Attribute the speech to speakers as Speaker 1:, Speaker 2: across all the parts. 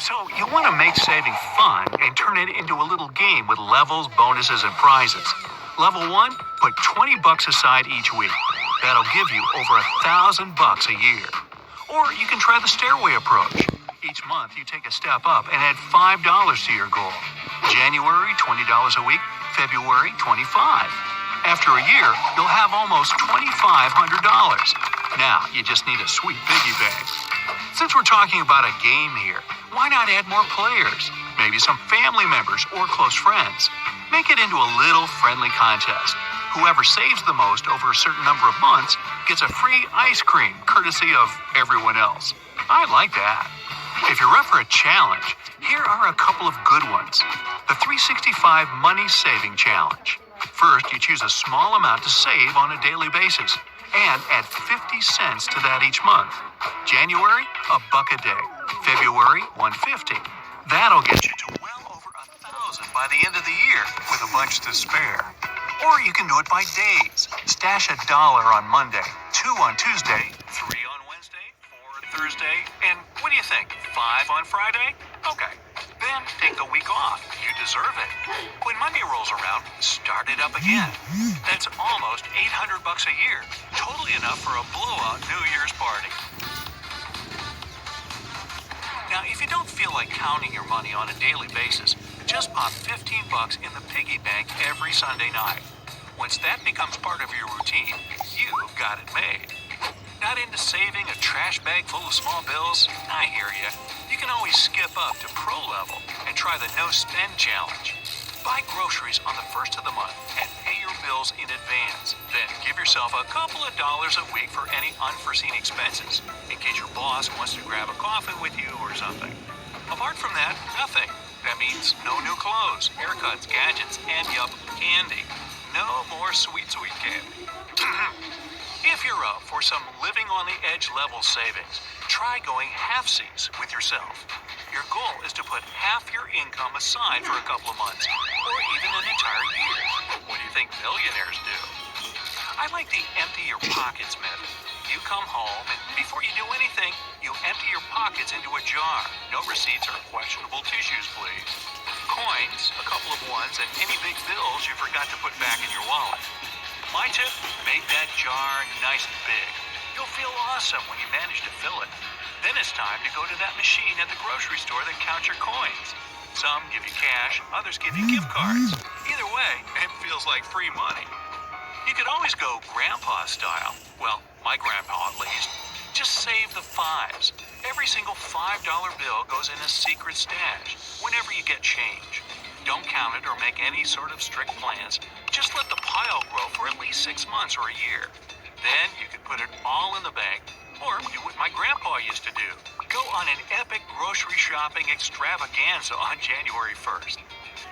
Speaker 1: So you want to make saving fun and turn it into a little game with levels, bonuses, and prizes. Level 1, put $20 aside each week. That'll give you over $1,000 a year. Or you can try the stairway approach. Each month you take a step up and add $5 to your goal. January, $20 a week. February, $25. After a year, you'll have almost $2,500. Now, you just need a sweet piggy bank. Since we're talking about a game here, why not add more players? Maybe some family members or close friends. Make it into a little friendly contest. Whoever saves the most over a certain number of months gets a free ice cream, courtesy of everyone else. I like that. If you're up for a challenge, here are a couple of good ones. The 365 Money Saving Challenge. First, you choose a small amount to save on a daily basis and add 50 cents to that each month. January, $1 a day. February, $1.50. That'll get you to well over 1,000 by the end of the year with a bunch to spare. Or you can do it by days. Stash $1 on Monday, $2 on Tuesday, $3 on Wednesday, $4 on Thursday, and what do you think, $5 on Friday? Okay. Then take the week off. You deserve it. When Monday rolls around, start it up again. That's almost $800 a year. Totally enough for a blowout New Year's party. Now, if you don't feel like counting your money on a daily basis, just pop $15 in the piggy bank every Sunday night. Once that becomes part of your routine, you've got it made. Not into saving a trash bag full of small bills? I hear you. You can always skip up to pro level and try the no spend challenge. Buy groceries on the first of the month and pay your bills in advance. Then give yourself a couple of dollars a week for any unforeseen expenses, in case your boss wants to grab a coffee with you or something. Apart from that, nothing. That means no new clothes, haircuts, gadgets, and yup, candy. No more sweet candy. If you're up for some living on the edge level savings, try going halfsies with yourself. Your goal is to put half your income aside for a couple of months, or even an entire year. What do you think millionaires do? I like the empty your pockets method. You come home, and before you do anything, you empty your pockets into a jar. No receipts or questionable tissues, please. Coins, a couple of ones, and any big bills you forgot to put back in your wallet. My tip, make that jar nice and big. You'll feel awesome when you manage to fill it. Then it's time to go to that machine at the grocery store that counts your coins. Some give you cash, others give you gift cards. Either way, it feels like free money. You could always go grandpa style. Well, my grandpa at least. Just save the fives. Every single $5 bill goes in a secret stash whenever you get change. Don't count it or make any sort of strict plans. Just let the pile grow for at least 6 months or a year. Then you can put it all in the bank, or do what my grandpa used to do. Go on an epic grocery shopping extravaganza on January 1st.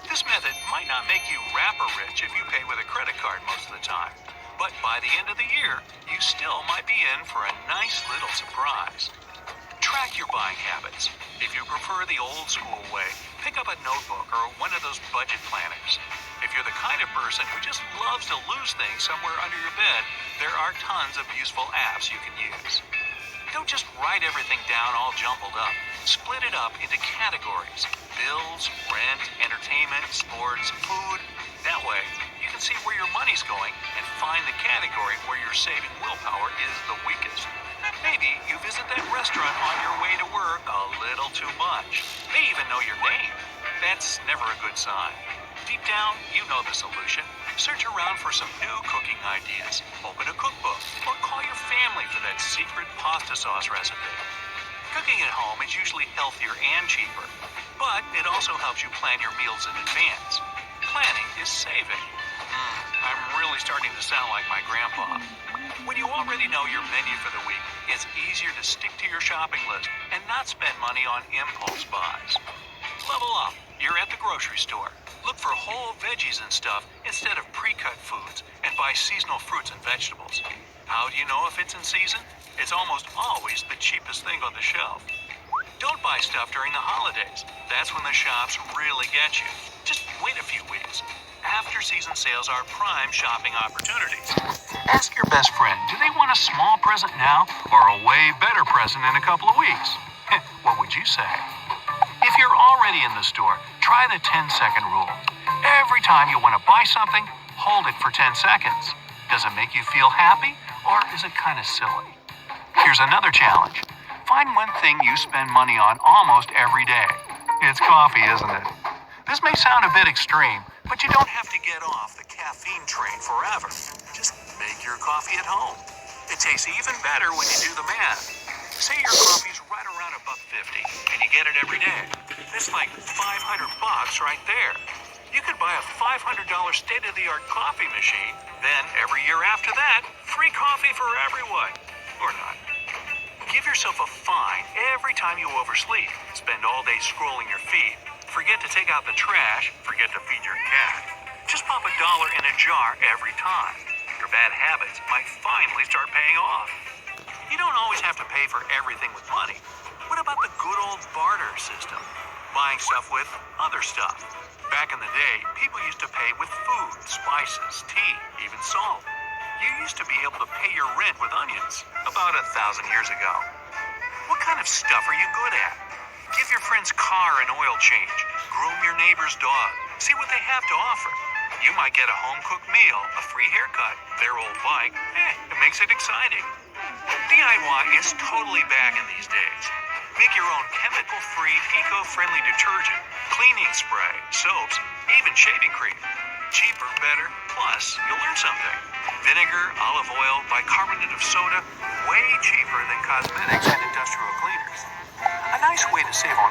Speaker 1: This method might not make you rapper rich if you pay with a credit card most of the time. But by the end of the year, you still might be in for a nice little surprise. Track your buying habits. If you prefer the old school way, pick up a notebook or one of those budget planners. If you're the kind of person who just loves to lose things somewhere under your bed, there are tons of useful apps you can use. Don't just write everything down all jumbled up. Split it up into categories: bills, rent, entertainment, sports, food. That way, you can see where your money's going and find the category where your saving willpower is the weakest. Maybe you visit that restaurant on your way to work a little too much. They even know your name. That's never a good sign. Deep down, you know the solution. Search around for some new cooking ideas. Open a cookbook or call your family for that secret pasta sauce recipe. Cooking at home is usually healthier and cheaper, but it also helps you plan your meals in advance. Planning is saving. I'm really starting to sound like my grandpa. When you already know your menu for the week, it's easier to stick to your shopping list and not spend money on impulse buys. Level up. You're at the grocery store. Look for whole veggies and stuff instead of pre-cut foods, and buy seasonal fruits and vegetables. How do you know if it's in season? It's almost always the cheapest thing on the shelf. Don't buy stuff during the holidays. That's when the shops really get you. Just wait a few weeks. After-season sales are prime shopping opportunities. Ask your best friend, do they want a small present now or a way better present in a couple of weeks? What would you say? If already in the store, try the 10-second rule. Every time you want to buy something, hold it for 10 seconds. Does it make you feel happy, or is it kind of silly? Here's another challenge. Find one thing you spend money on almost every day. It's coffee, isn't it? This may sound a bit extreme, but you don't have to get off the caffeine train forever. Just make your coffee at home. It tastes even better when you do the math. Say your coffee's right around $1.50, and you get it every day. That's like $500 right there. You could buy a $500 state-of-the-art coffee machine, then every year after that, free coffee for everyone. Or not. Give yourself a fine every time you oversleep, spend all day scrolling your feed, forget to take out the trash, forget to feed your cat. Just pop $1 in a jar every time. Your bad habits might finally start paying off. You don't always have to pay for everything with money. What about the good old barter system? Buying stuff with other stuff. Back in the day, people used to pay with food, spices, tea, even salt. You used to be able to pay your rent with onions about 1,000 years ago. What kind of stuff are you good at? Give your friend's car an oil change. Groom your neighbor's dog. See what they have to offer. You might get a home-cooked meal, a free haircut, their old bike. It makes it exciting. DIY is totally back in these days. Make your own chemical-free, eco-friendly detergent, cleaning spray, soaps, even shaving cream. Cheaper, better, plus you'll learn something. Vinegar, olive oil, bicarbonate of soda, way cheaper than cosmetics and industrial cleaners. A nice way to save on